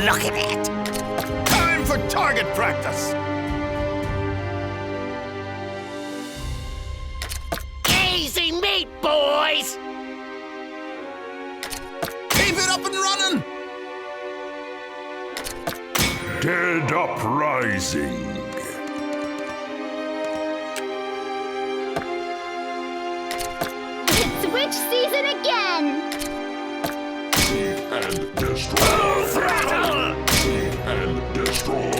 look at it? Time for target practice! Easy meat, boys! Keep it up and running! Dead Uprising. It's witch season again! And destroy. Throttle! And destroy.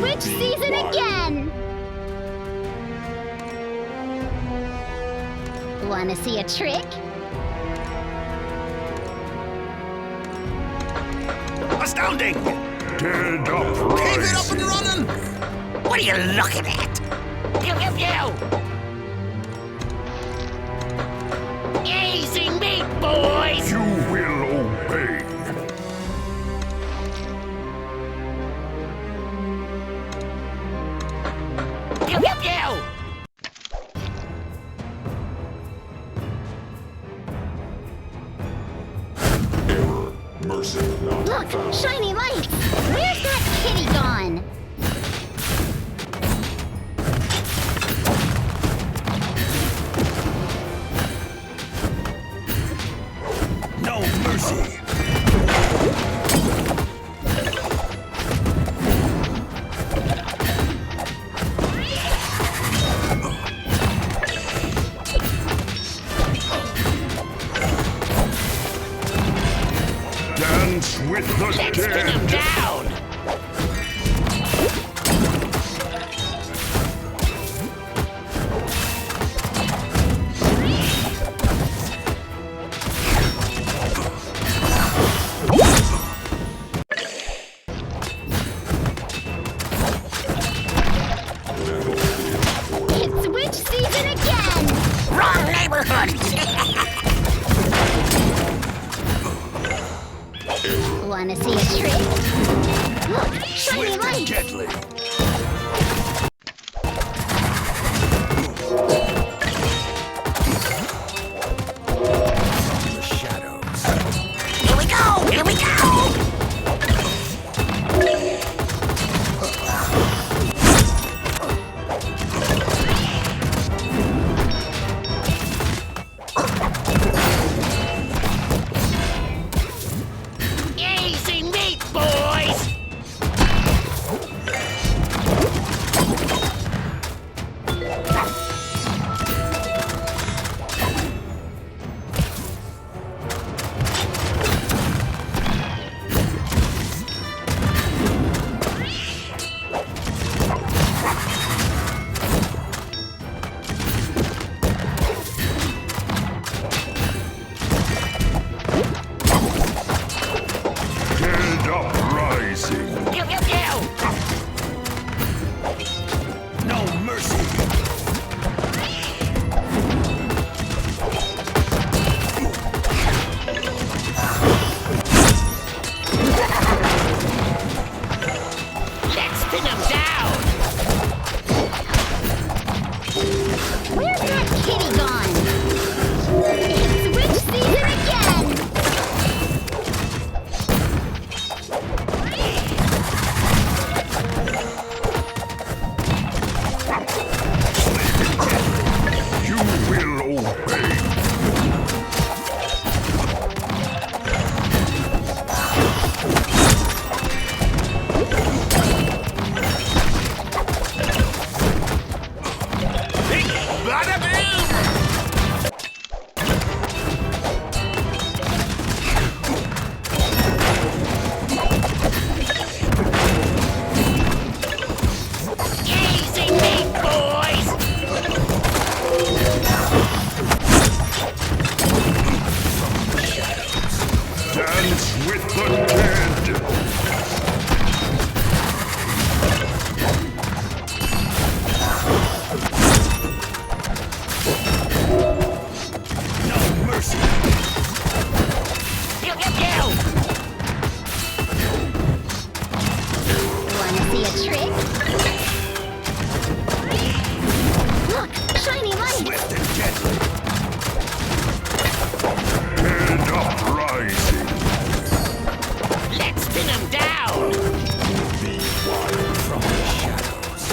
Witch season again! Wanna see a trick? Astounding! Dead Uprising. Keep it up and running! What are you looking at? Pew, pew, pew! Easy meat, boys! You will obey. Pew, pew, pew! Error. Mercy not Look! found. Shiny lights! Where's that kitty gone? No mercy! Dance with the Let's pin dead. him down! It's witch season again! Wrong neighborhood! Wanna see a trick? Look! Shiny Swift and lights! deadly! The shadows. Here we go! Here we go! Easy meat, boys! Dance with the dead. No mercy. Pew, pew, pew. Wanna see a trick? Look, shiny light. Swift and deadly. Head up rising. Let's pin him down. Be wild. From the shadows.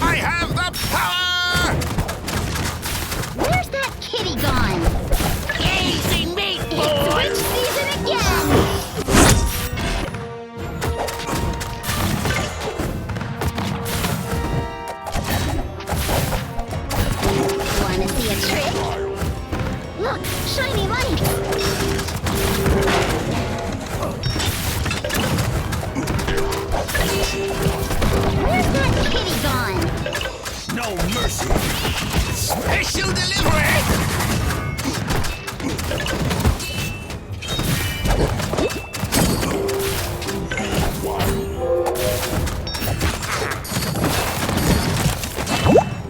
I have the power! Where's that kitty gone? Easy meat, It's boys. witch season again! Wanna see a trick? Look, shiny light! Where's that kitty gone? No mercy. Special delivery!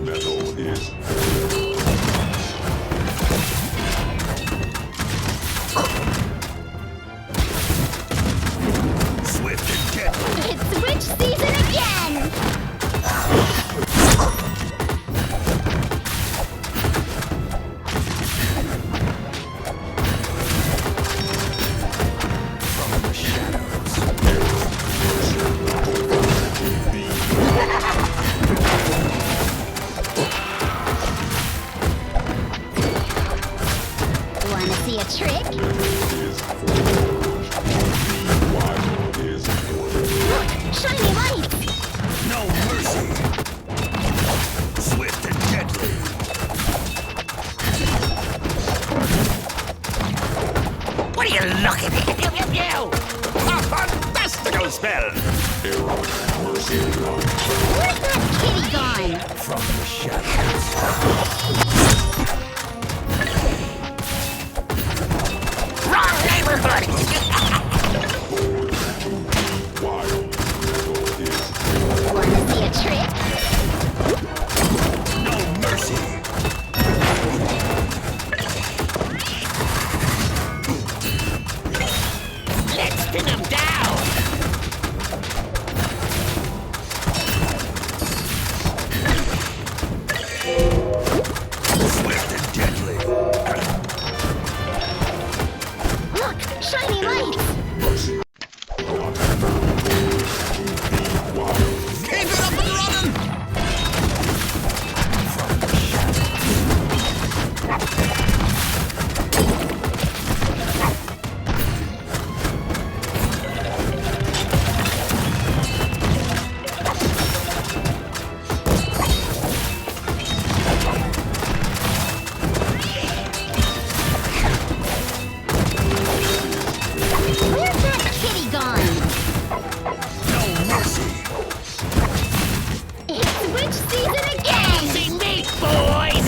Metal is Swift and deadly. It's witch season again! From the shadows. Wanna see a trick? wild is Look, shiny light! No mercy. Swift and deadly. What are you looking at? Pew, pew, pew. A fantastical spell! error. Mercy not. Where's that kitty gone? From the shadows. Wrong neighborhood. Wild. Metal is Wanna see a trick? No mercy. Let's pin him down. Swift and deadly. Look, shiny light! mercy. Not found. Be wild. Keep it up and running! From the Where's that kitty gone? No mercy. It's witch season again! Easy meat, boys.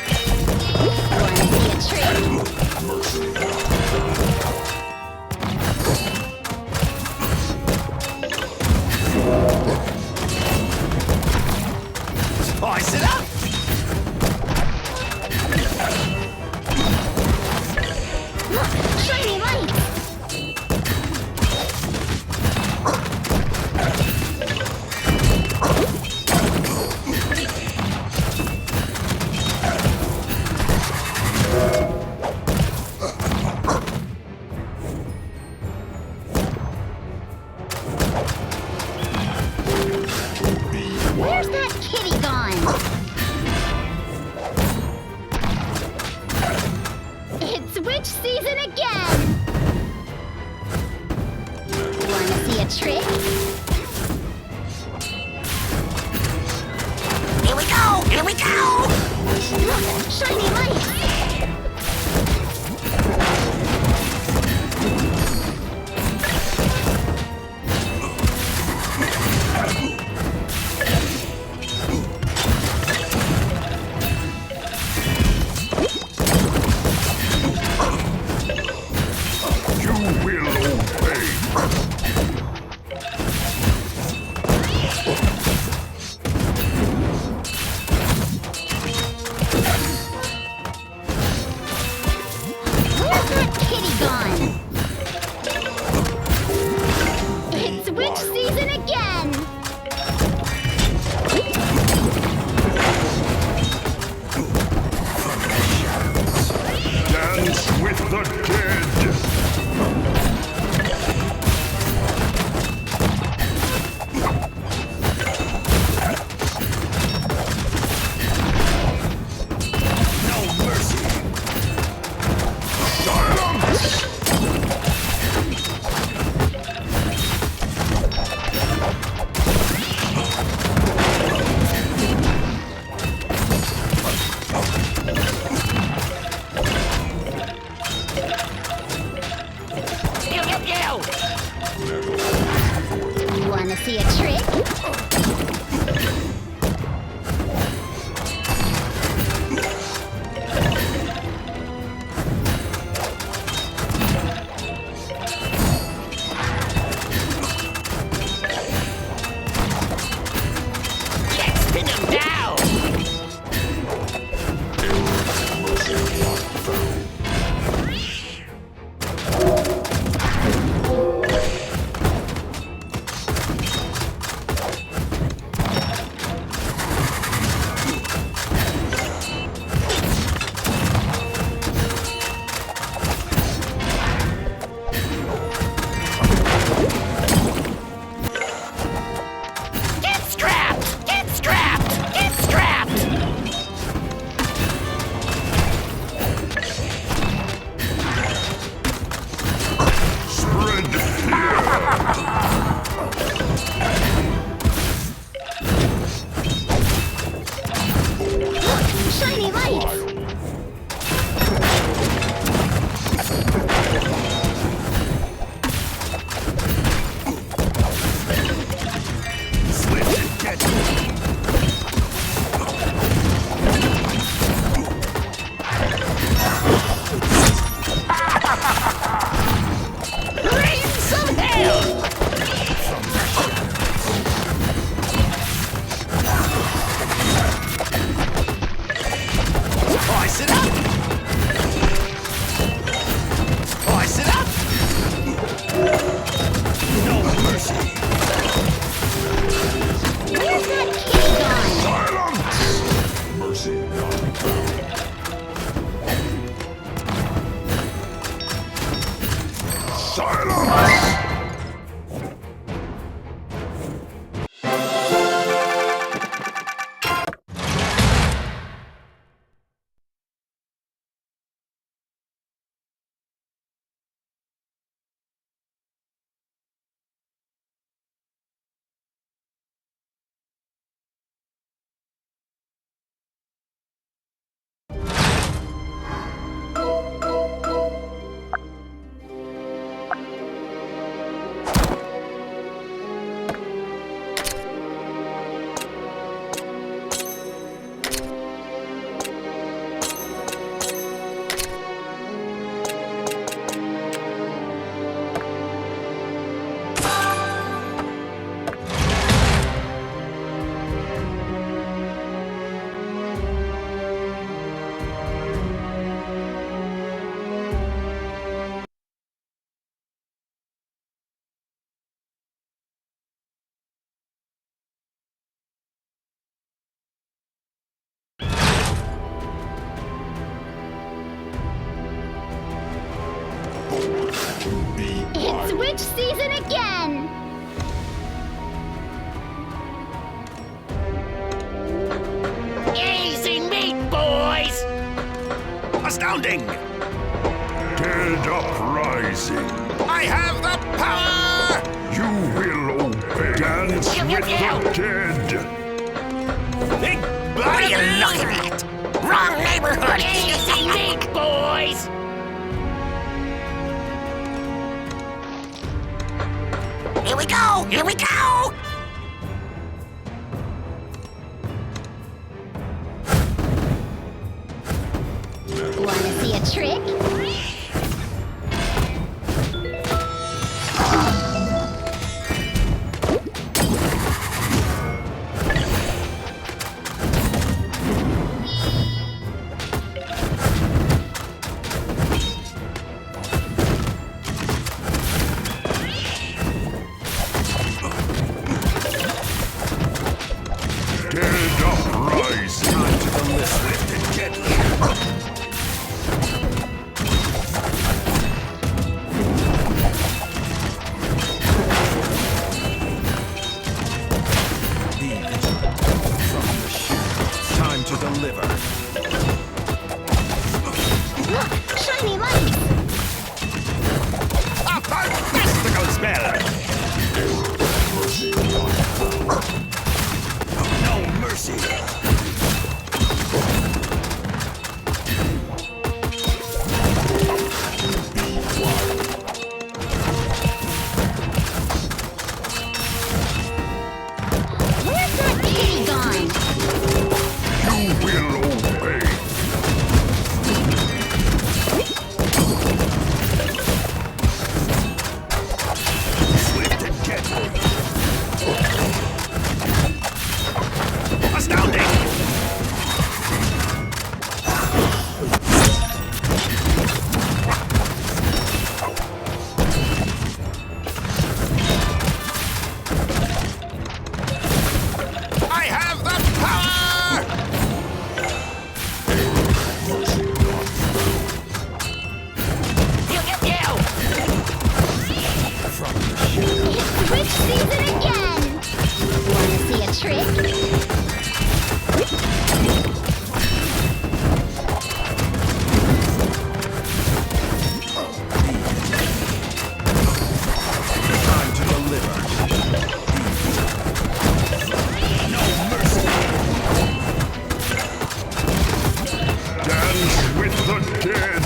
Wanna see a trick? Spice it up! Look, shiny light! Where's that kitty gone? It's witch season again! Wanna see a trick? Here we go. Here we go. Ice it up! Ice it up! No mercy! Where's that kitty gone? Silence! Mercy none found. Silence! It's witch season again! Easy meat, boys! Astounding! Dead uprising. I have the power! You will obey. Dance Pew, pew, with pew. the dead. Big What are you bad looking at? Wrong neighborhood! Easy meat, boys! Here we go! Here we go! Wanna see a trick? Dead uprising. Time to the list swift and deadly. Be vigilant. From the shadows. Time to deliver. Look! Shiny lights! A fantastical spell! No mercy! Where's that kitty gone? You will obey. Swift and deadly. Astounding! I have the power! Pew, pew, pew! It's witch season again! Wanna see a trick? Time to deliver. No mercy! Dance with the dead.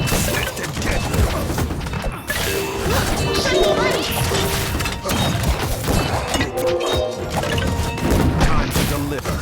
Swift and deadly. Shiny lights! Time to deliver.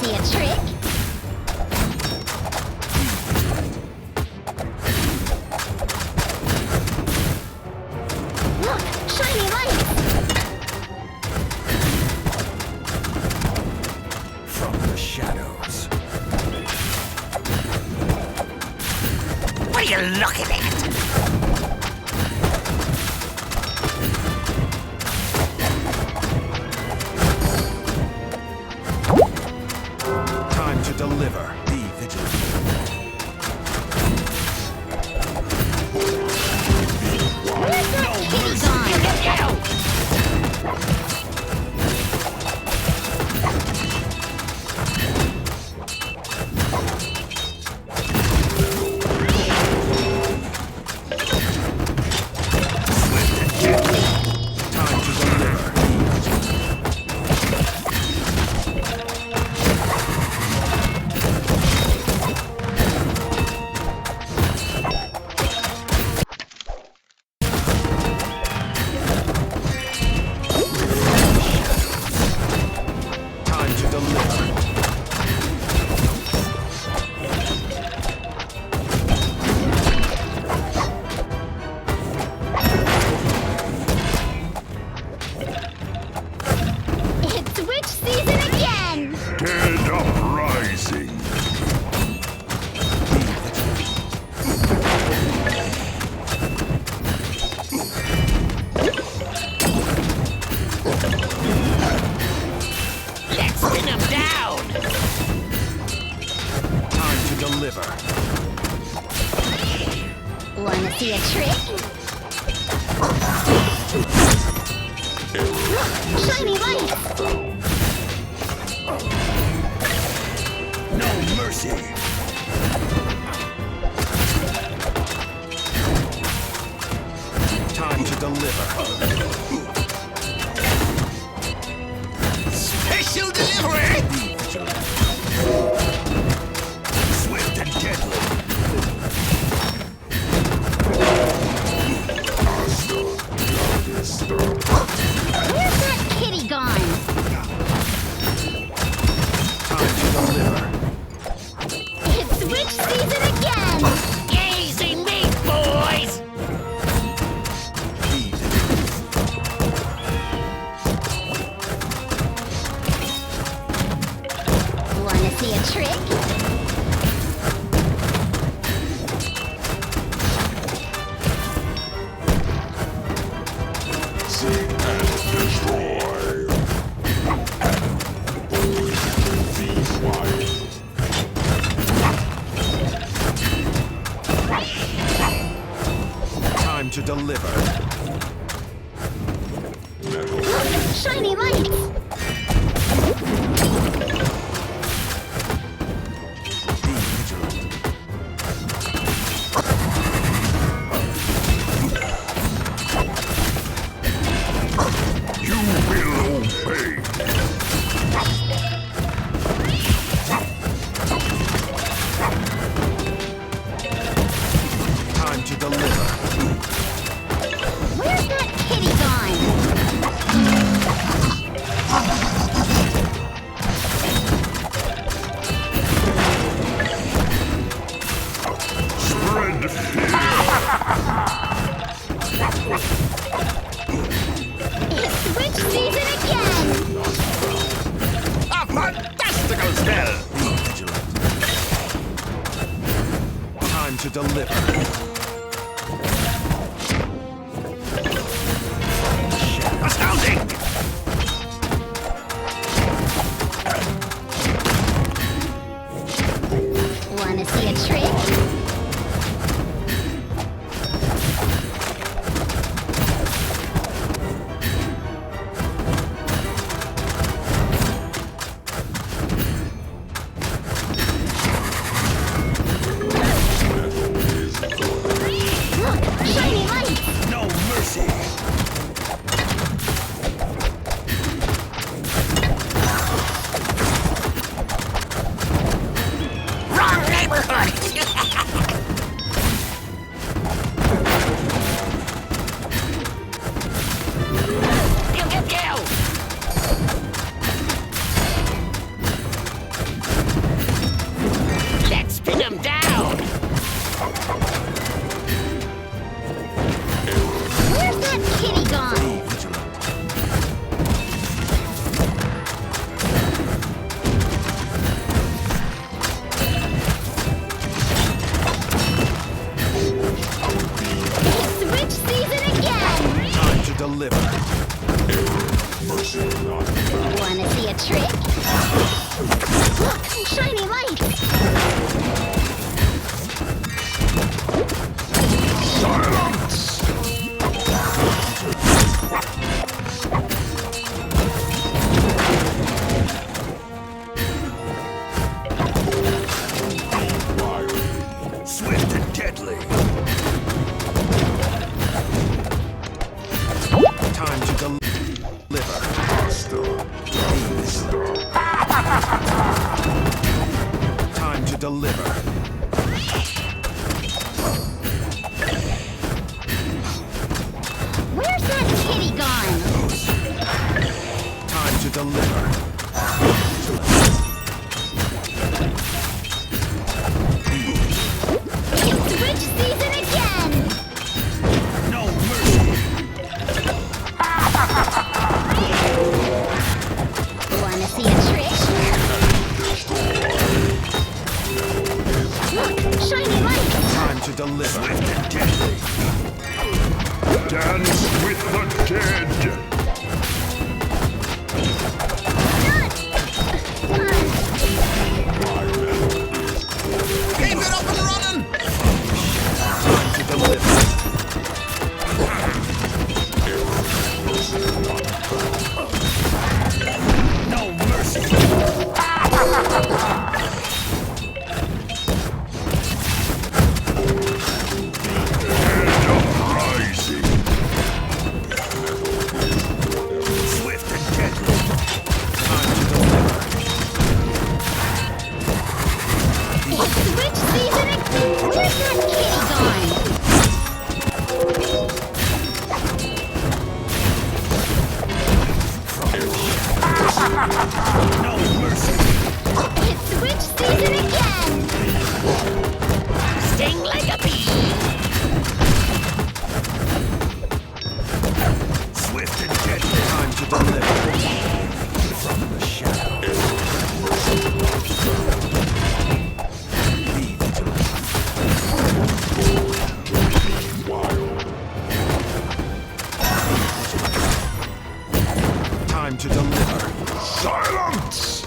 see a trick? Look, shiny lights! From the shadows. What are you looking at? Time to deliver. Be vigilant. Where's that kitty gone? Time to deliver. Be vigilant. Time to deliver. It's witch season again! Dead uprising. Let's spin him down! Time to deliver. Wanna see a trick? Look, shiny lights! No mercy. Time to deliver. Special delivery! Be vigilant. Swift and deadly. Where's that kitty gone? Time to deliver. It's witch season again! Easy meat, boys! Be vigilant. Wanna see a trick? Seek and destroy. Be quiet. Time to deliver. Look, shiny lights! Be vigilant. You will obey. Time to deliver. Where's that kitty gone? Spread fear. It's witch season again! A fantastical spell! Be vigilant. Time to deliver. Astounding! Wanna see a trick? deliver. Mercy not found. Wanna see a trick? Look, shiny lights! Silence! Swift and deadly. Time to deliver. Time to deliver. Where's that kitty gone? Time to deliver. It's witch season again! No mercy. Wanna see a trick? Look, shiny lights! Time to deliver. Swift and deadly. Dance with the dead! Keep it up and running. Time to deliver. No mercy. Rising! Swift and deadly. Time to deliver. It's witch season again! Where's that kitty gone? No mercy. It's witch season again! Sting like a bee. Swift and deadly. Time to deliver. From the shadow. Be vigilant. Time to deliver. Silence!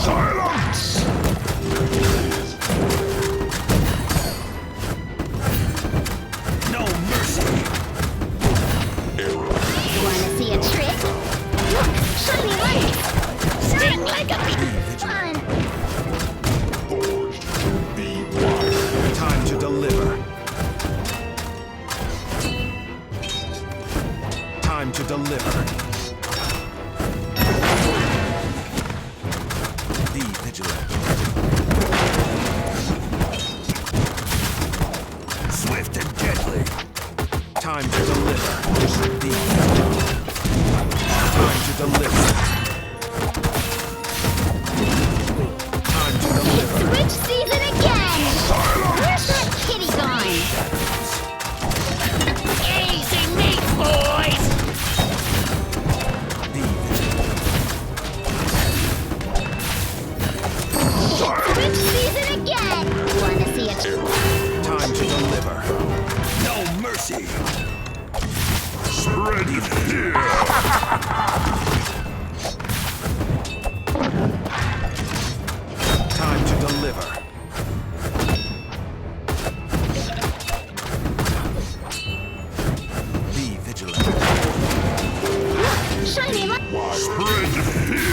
Silence! No mercy. Wanna see a trick? Look, shiny lights! Sting like a bee. Fun! Forged to be wild. Time to deliver. Time to deliver. Be vigilant. Swift and deadly. Time to deliver. Be vigilant. Time to deliver. Time to deliver. Witch season again! Where's that kitty gone? Easy meat, boys. Be vigilant. Witch season again! Wanna see a trick? Time to deliver. No mercy. Spread fear! Time to deliver. Be vigilant. Shiny light! Spread fear!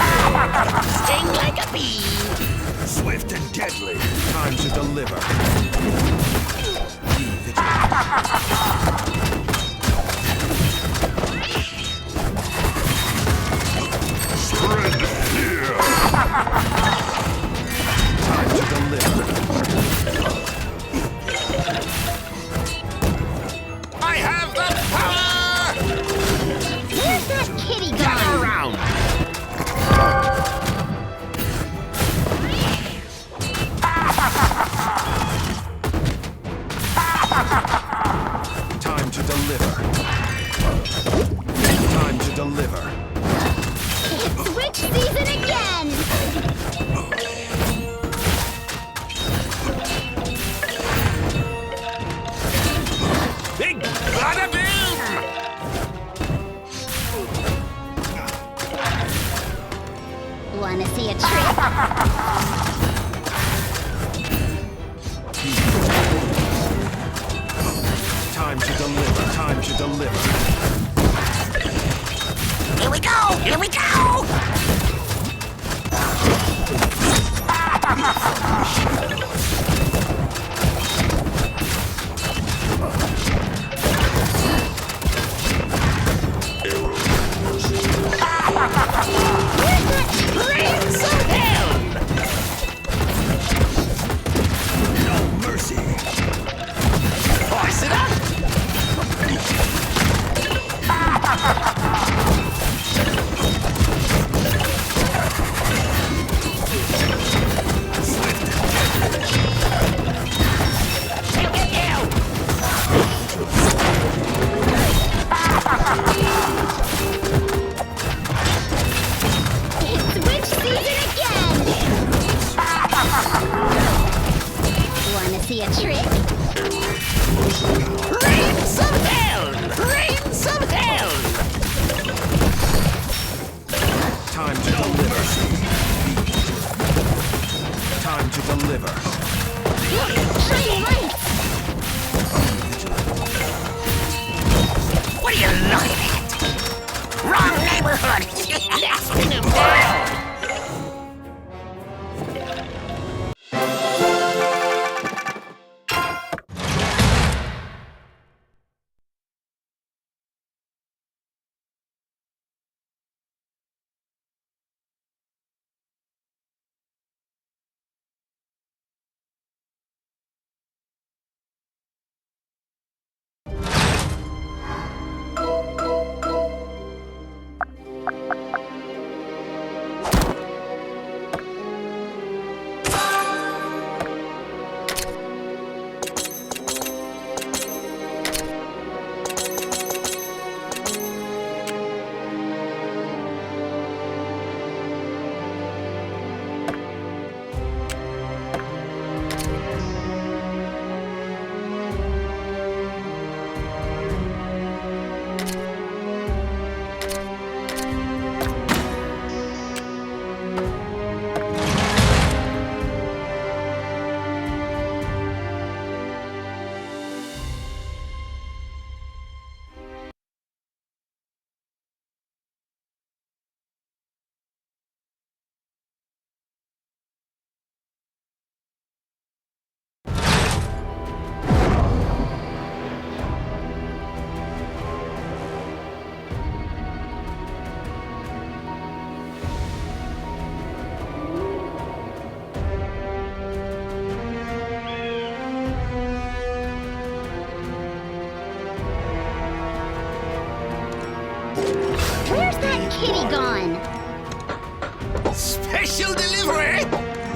Sting like a bee. Swift and deadly. Time to deliver. Be vigilant. Spread fear! Time to deliver. I have the power. Where's that kitty Gather gone? around. Time to deliver. Time to deliver. It's witch season again! Big bada boom. trick? Time to deliver. Time to deliver. Here we go! Here we go! Rain some hell! No mercy. Force it up! He'll get you! It's witch season again! Wanna see a trick? Rain some hell! Rain some hell! Time to deliver. Time to deliver. Shine lights! What are you looking at? Wrong neighborhood! Let's pin him down! Where's that kitty gone? Special delivery!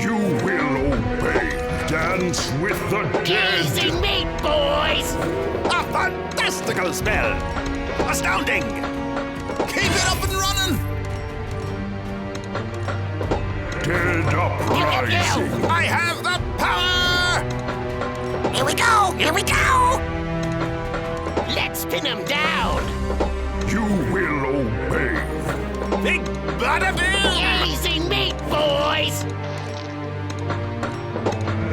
You will obey. Dance with the dead. Easy meat, boys! A fantastical spell! Astounding! Keep it up and running! Dead uprising. I have the power! Here we go! Here we go! Let's pin him down! You will obey. Big Butterbill! Easy meat, boys!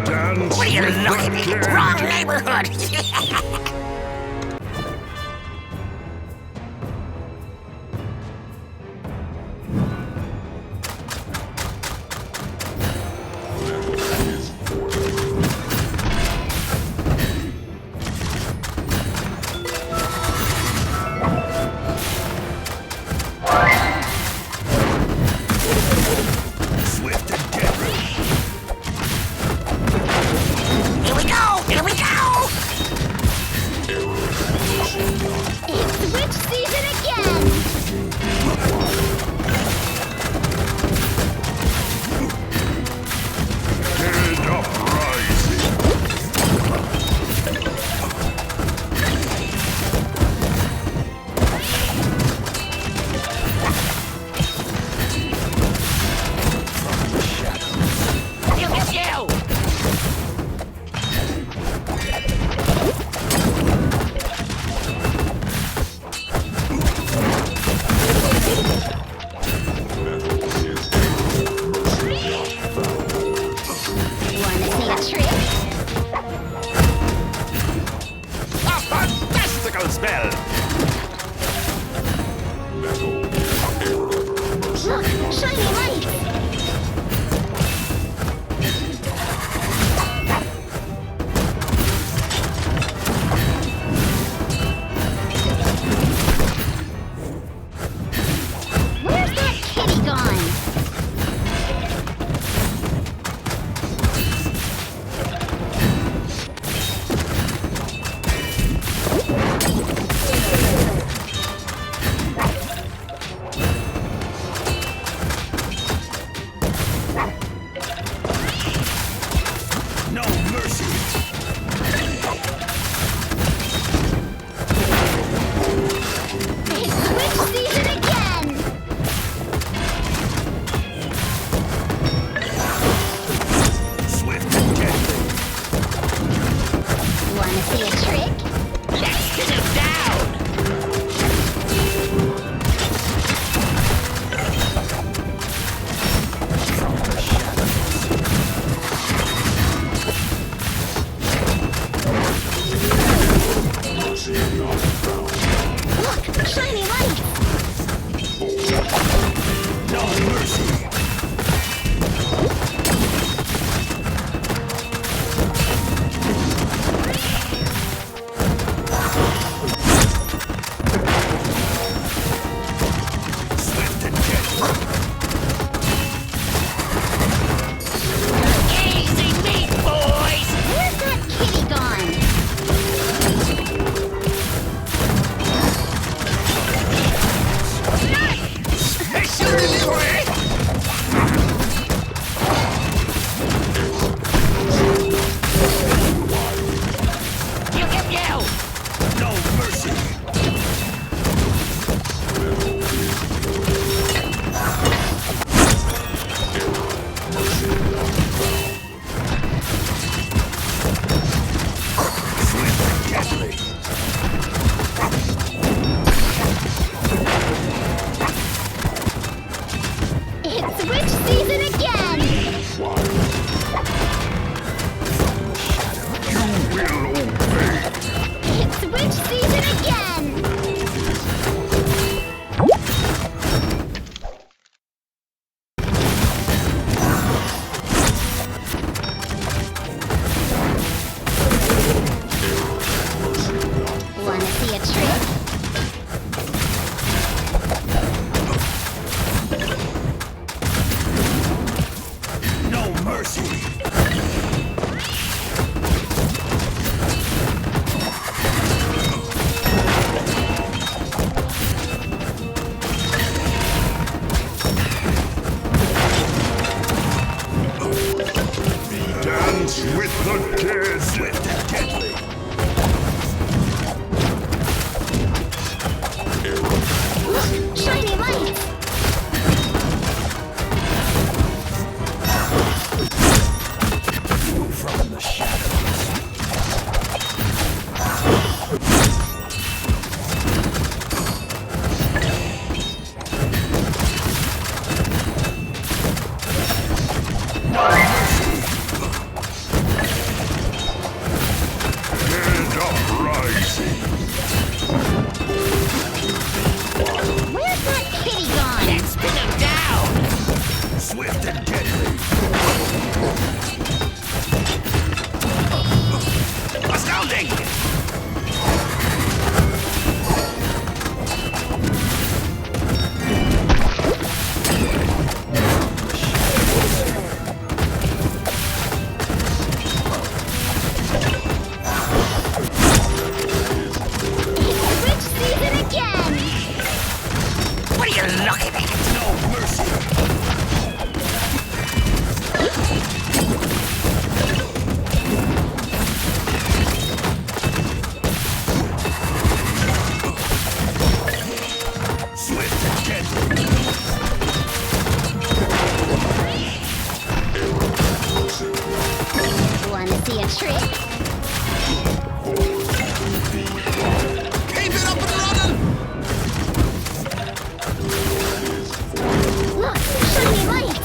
Dance What are you with looking the at? dead. Wrong neighborhood! Swift and deadly. Here we go! Here we go! spell! Look, shiny lights! Where's that kitty gone? No mercy! It's witch season again! Swift and deadly! Wanna see a trick? Let's pin him down! Look, shiny lights! No mercy! Swift and deadly! Easy meat, boys! Where's that kitty gone? Special delivery! You get you! No mercy! Swift and deadly! It's witch season again! You will obey. It's witch season again! Wanna see a trick? No mercy! Dance with the dead. Swift and deadly! Look, shiny lights! From the shadows! Dead uprising. Where's that kitty gone? Let's pin him down! Swift and deadly! Astounding! It's witch season again! What are you looking at? No mercy! Swift and deadly! Wanna see a trick? Keep it up and running! Look, shiny lights!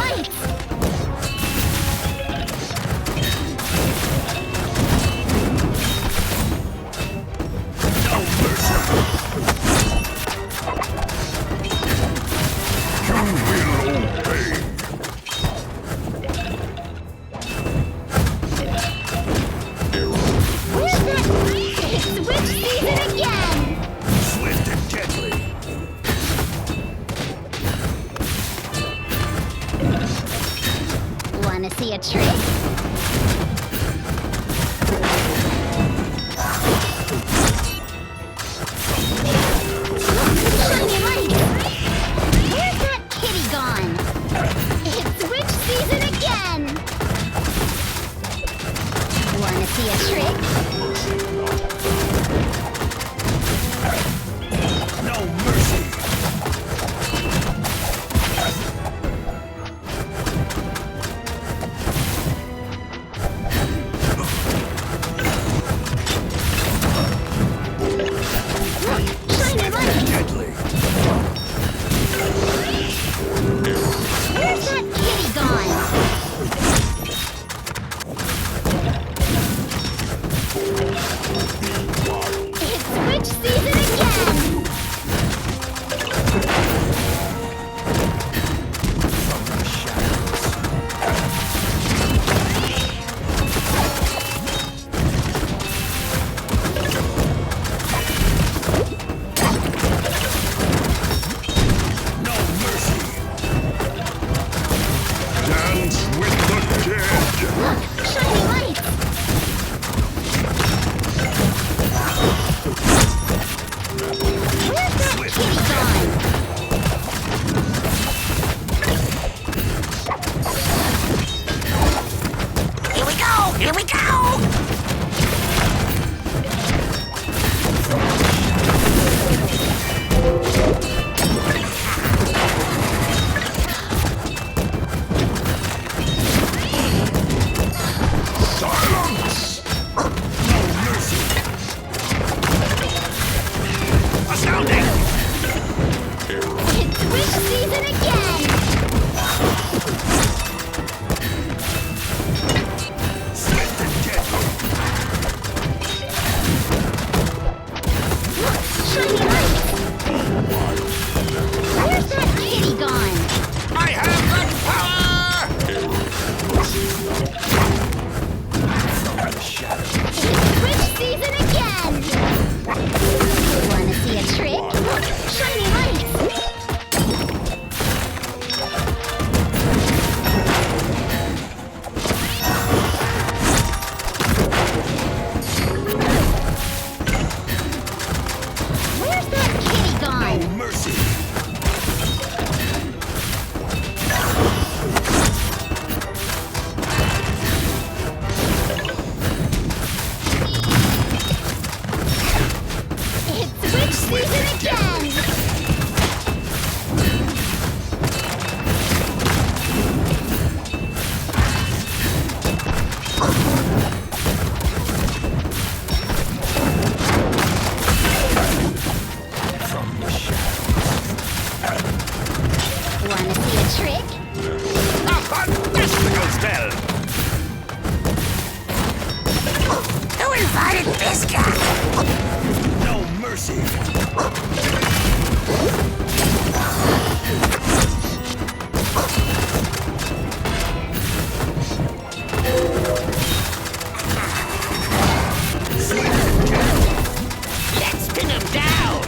lights! No mercy! You will obey. Where's that? It's witch season again! Swift and deadly! Wanna see a trick? Shiny light! Where's that kitty gone? It's witch season again! Wanna see a trick? No mercy! Shiny light! Deadly! Where's that kitty gone? It's witch season again! From the shadows. No mercy! Dance with the dead. Shiny light! Where's that kitty gone? Here we go! Here we go! Silence! No mercy! Astounding! It's witch season again! Swift and deadly! Shiny light! Where's that kitty gone? I have the power! From the shadows. It's witch season again! Wanna see a trick? Shiny light! Where's that kitty No gone? mercy! It's witch season again! From the shadows. Wanna see a trick? A fantastical spell! Who invited this guy? No mercy! Let's pin him down!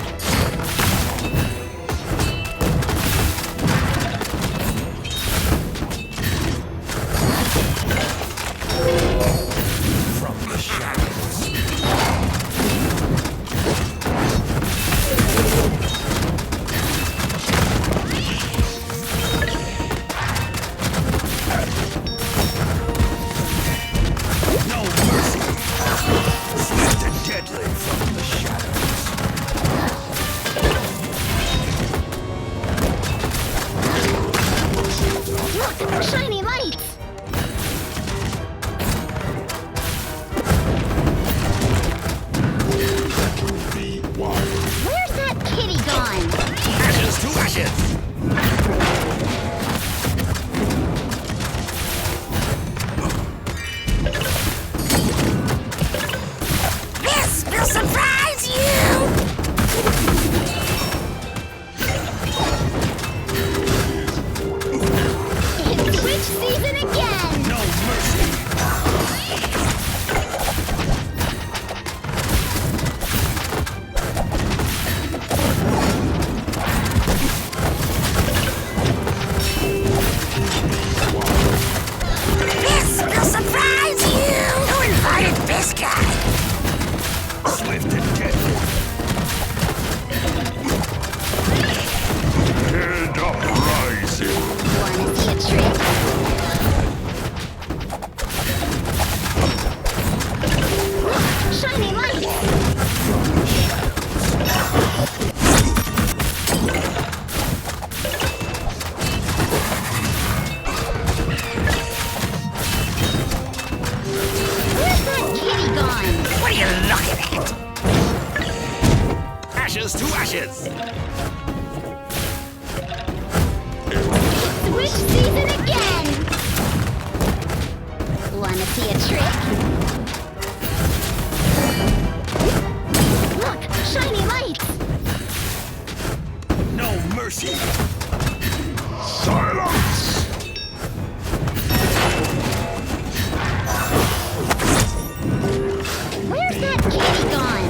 From the shadows. witch season again! No mercy! This will surprise you! Who invited this guy? Swift and deadly. Head up rising. Wanna see a trick? Shiny light! Where's that kitty gone? What are you looking at? Ashes to ashes. Witch season again! Wanna see a trick? Look, shiny lights! No mercy! Silence. Where's that kitty gone?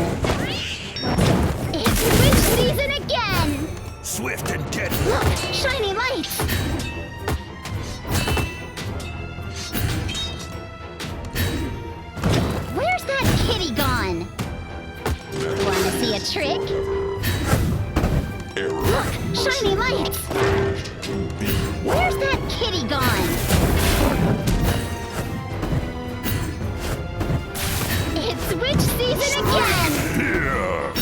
It's witch season again! Swift and deadly. Look, shiny lights! Where's that kitty gone? Wanna see a trick? Look, shiny lights! Where's that kitty gone? It's witch season again! Here.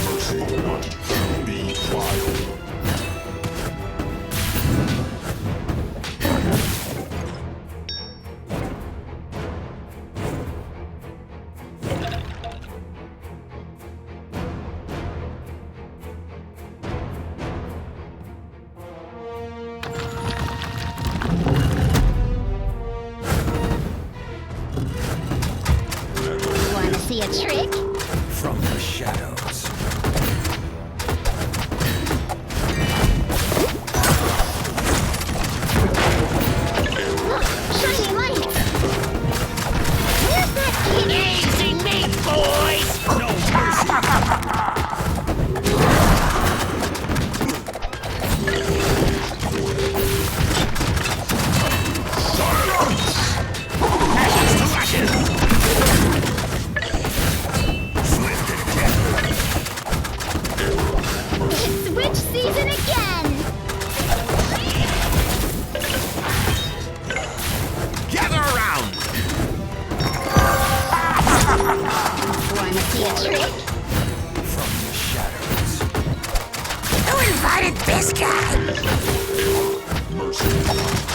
Merciful one. Be wild. Wanna see a trick? From the shadows. Look, shiny lights! Where's that kitty? Easy meat, boys! No mercy! Ashes to ashes. Swift and deadly. It's witch season again! Gather around. Wanna see a trick? From the shadows. Who invited this guy? Merciful one.